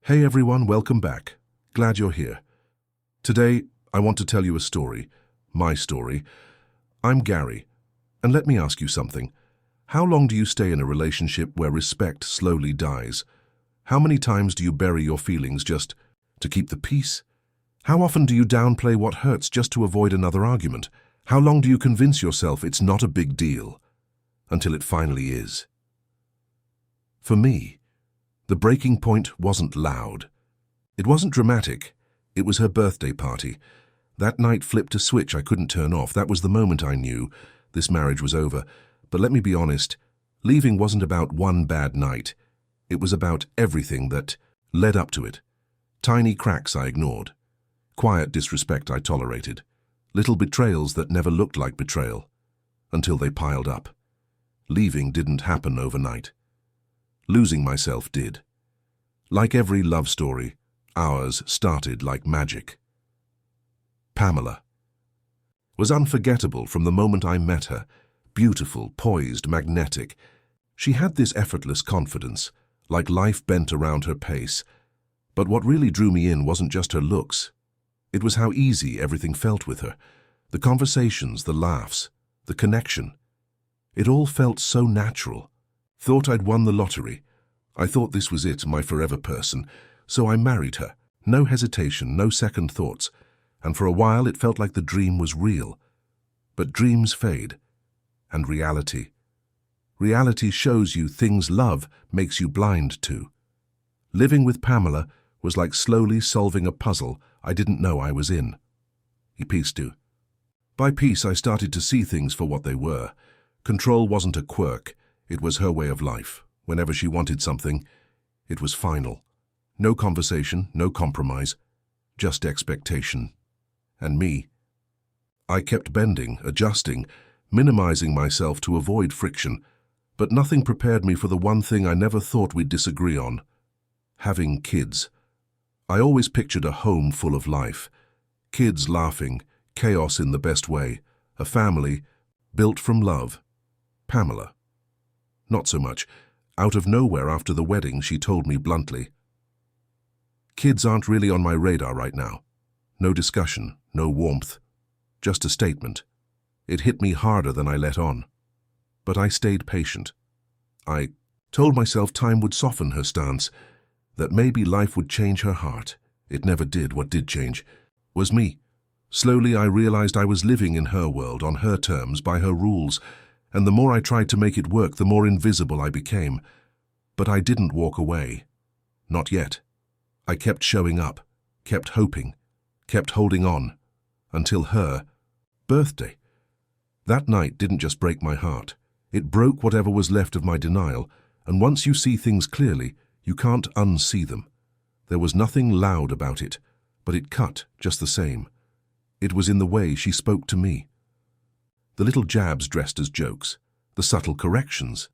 Hey everyone, welcome back. Glad you're here. Today, I want to tell you a story. My story. I'm Gary, and let me ask you something. How long do you stay in a relationship where respect slowly dies? How many times do you bury your feelings just to keep the peace? How often do you downplay what hurts just to avoid another argument? How long do you convince yourself it's not a big deal until it finally is? For me, the breaking point wasn't loud. It wasn't dramatic. It was her birthday party. That night flipped a switch I couldn't turn off. That was the moment I knew this marriage was over. But let me be honest, leaving wasn't about one bad night. It was about everything that led up to it. Tiny cracks I ignored. Quiet disrespect I tolerated. Little betrayals that never looked like betrayal. Until they piled up. Leaving didn't happen overnight. Losing myself did. Like every love story, ours started like magic. Pamela was unforgettable from the moment I met her. Beautiful, poised, magnetic. She had this effortless confidence, like life bent around her pace. But what really drew me in wasn't just her looks. It was how easy everything felt with her. The conversations, the laughs, the connection. It all felt so natural. Thought I'd won the lottery. I thought this was it, my forever person. So I married her. No hesitation, no second thoughts. And for a while it felt like the dream was real. But dreams fade. And reality. Reality shows you things love makes you blind to. Living with Pamela was like slowly solving a puzzle I didn't know I was in. Piece to. By piece I started to see things for what they were. Control wasn't a quirk. It was her way of life. Whenever she wanted something, it was final. No conversation, no compromise, just expectation. And me. I kept bending, adjusting, minimizing myself to avoid friction, but nothing prepared me for the one thing I never thought we'd disagree on. Having kids. I always pictured a home full of life. Kids laughing, chaos in the best way, a family built from love. Pamela. Not so much. Out of nowhere after the wedding, she told me bluntly, "Kids aren't really on my radar right now." No discussion, no warmth, just a statement. It hit me harder than I let on. But I stayed patient. I told myself time would soften her stance, that maybe life would change her heart. It never did. What did change was me. Slowly I realized I was living in her world, on her terms, by her rules, and the more I tried to make it work, the more invisible I became. But I didn't walk away. Not yet. I kept showing up, kept hoping, kept holding on, until her birthday. That night didn't just break my heart. It broke whatever was left of my denial, and once you see things clearly, you can't unsee them. There was nothing loud about it, but it cut just the same. It was in the way she spoke to me. The little jabs dressed as jokes, the subtle corrections,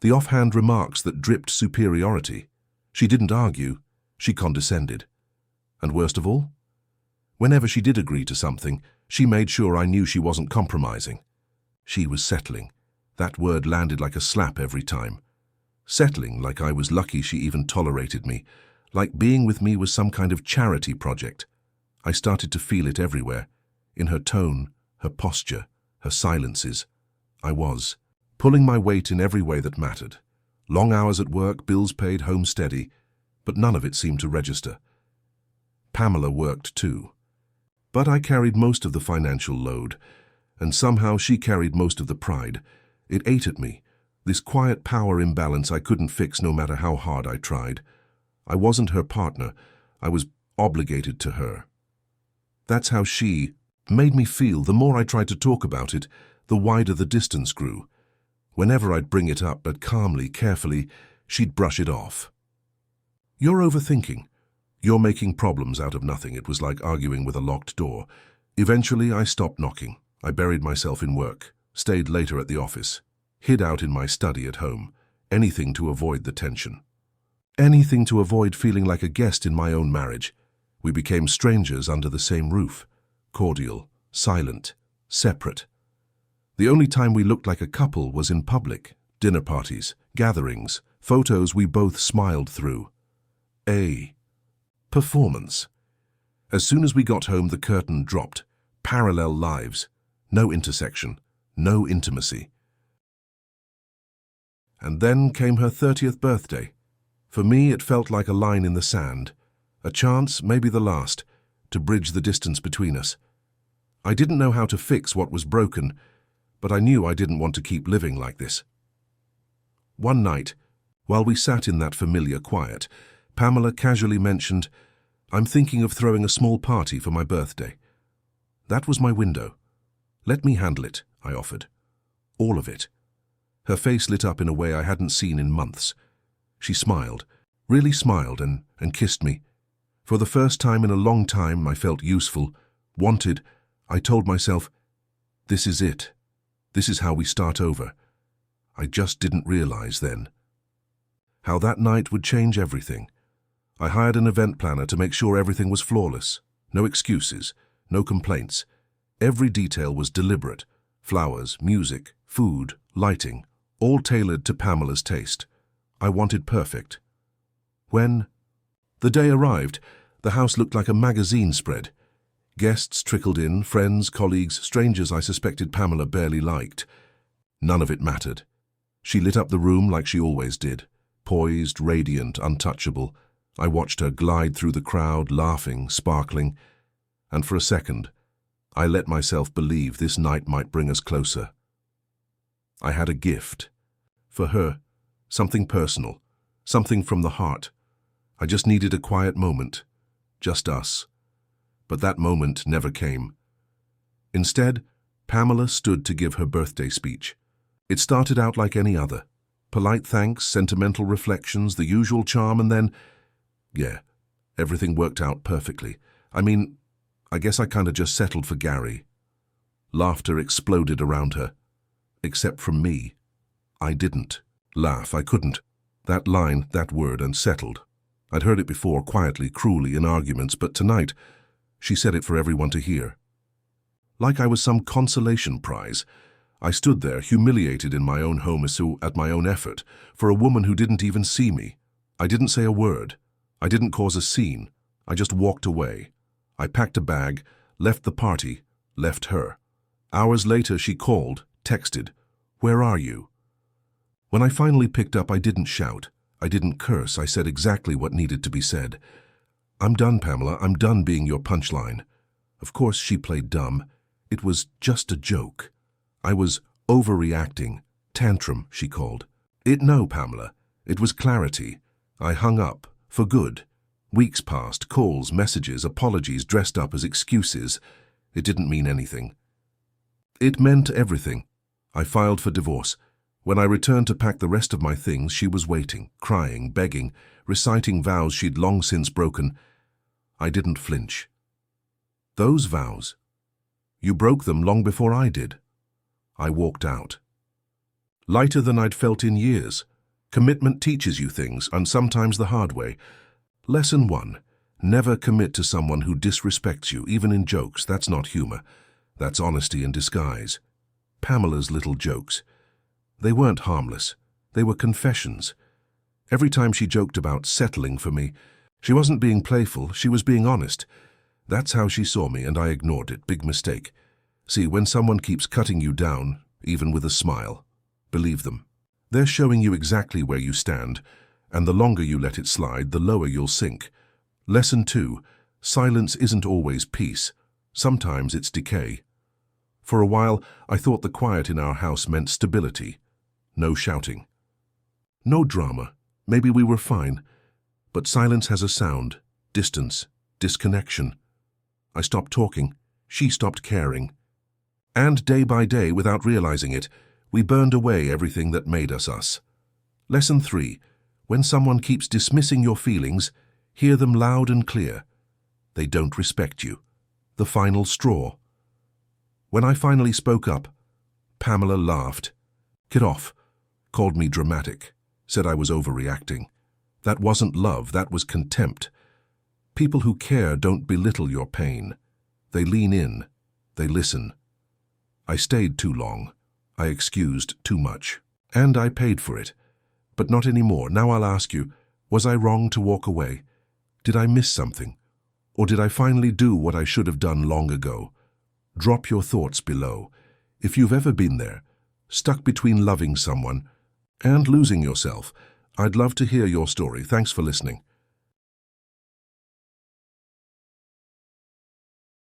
the offhand remarks that dripped superiority. She didn't argue, she condescended. And worst of all, whenever she did agree to something, she made sure I knew she wasn't compromising. She was settling. That word landed like a slap every time. Settling, like I was lucky she even tolerated me, like being with me was some kind of charity project. I started to feel it everywhere, in her tone, her posture, her silences. I was pulling my weight in every way that mattered. Long hours at work, bills paid, home steady, but none of it seemed to register. Pamela worked too. But I carried most of the financial load, and somehow she carried most of the pride. It ate at me, this quiet power imbalance I couldn't fix no matter how hard I tried. I wasn't her partner, I was obligated to her. That's how she made me feel. The more I tried to talk about it, the wider the distance grew. Whenever I'd bring it up, but calmly, carefully, she'd brush it off. "You're overthinking. You're making problems out of nothing." It was like arguing with a locked door. Eventually, I stopped knocking. I buried myself in work, stayed later at the office, hid out in my study at home, anything to avoid the tension. Anything to avoid feeling like a guest in my own marriage. We became strangers under the same roof, cordial, silent, separate. The only time we looked like a couple was in public, dinner parties, gatherings, photos we both smiled through. Performance. As soon as we got home, the curtain dropped. Parallel lives. No intersection. No intimacy. And then came her 30th birthday. For me, it felt like a line in the sand. A chance, maybe the last, to bridge the distance between us. I didn't know how to fix what was broken, but I knew I didn't want to keep living like this. One night, while we sat in that familiar quiet, Pamela casually mentioned, "I'm thinking of throwing a small party for my birthday." That was my window. "Let me handle it," I offered. "All of it." Her face lit up in a way I hadn't seen in months. She smiled, really smiled, and kissed me. For the first time in a long time, I felt useful, wanted. I told myself, this is it. This is how we start over. I just didn't realize then how that night would change everything. I hired an event planner to make sure everything was flawless. No excuses, no complaints. Every detail was deliberate. Flowers, music, food, lighting, all tailored to Pamela's taste. I wanted perfect. When the day arrived, the house looked like a magazine spread. Guests trickled in, friends, colleagues, strangers I suspected Pamela barely liked. None of it mattered. She lit up the room like she always did, poised, radiant, untouchable. I watched her glide through the crowd, laughing, sparkling, and for a second, I let myself believe this night might bring us closer. I had a gift. For her, something personal, something from the heart. I just needed a quiet moment, just us. But that moment never came. Instead, Pamela stood to give her birthday speech. It started out like any other. Polite thanks, sentimental reflections, the usual charm, and then, everything worked out perfectly. I guess I kinda just settled for Gary. Laughter exploded around her. Except from me. I didn't laugh. I couldn't. That line, that word, and settled. I'd heard it before, quietly, cruelly, in arguments, but tonight, she said it for everyone to hear. Like I was some consolation prize, I stood there, humiliated in my own home at my own effort, for a woman who didn't even see me. I didn't say a word. I didn't cause a scene. I just walked away. I packed a bag, left the party, left her. Hours later, she called, texted, "Where are you?" When I finally picked up, I didn't shout. I didn't curse. I said exactly what needed to be said. "I'm done, Pamela. I'm done being your punchline." Of course, she played dumb. It was just a joke. I was overreacting. Tantrum, she called. No, Pamela. It was clarity. I hung up. For good. Weeks passed. Calls, messages, apologies dressed up as excuses. It didn't mean anything. It meant everything. I filed for divorce. When I returned to pack the rest of my things, she was waiting, crying, begging, reciting vows she'd long since broken. I didn't flinch. Those vows? You broke them long before I did. I walked out. Lighter than I'd felt in years. Commitment teaches you things, and sometimes the hard way. Lesson 1. Never commit to someone who disrespects you, even in jokes. That's not humor. That's honesty in disguise. Pamela's little jokes. They weren't harmless. They were confessions. Every time she joked about settling for me, she wasn't being playful, she was being honest. That's how she saw me, and I ignored it. Big mistake. See, when someone keeps cutting you down, even with a smile, believe them. They're showing you exactly where you stand, and the longer you let it slide, the lower you'll sink. Lesson 2. Silence isn't always peace. Sometimes it's decay. For a while, I thought the quiet in our house meant stability. No shouting. No drama. Maybe we were fine. But silence has a sound, distance, disconnection. I stopped talking. She stopped caring. And day by day, without realizing it, we burned away everything that made us us. Lesson 3. When someone keeps dismissing your feelings, hear them loud and clear. They don't respect you. The final straw. When I finally spoke up, Pamela laughed. Get off. Called me dramatic. Said I was overreacting. That wasn't love, that was contempt. People who care don't belittle your pain. They lean in. They listen. I stayed too long. I excused too much. And I paid for it. But not anymore. Now I'll ask you, was I wrong to walk away? Did I miss something? Or did I finally do what I should have done long ago? Drop your thoughts below. If you've ever been there, stuck between loving someone and losing yourself, I'd love to hear your story. Thanks for listening.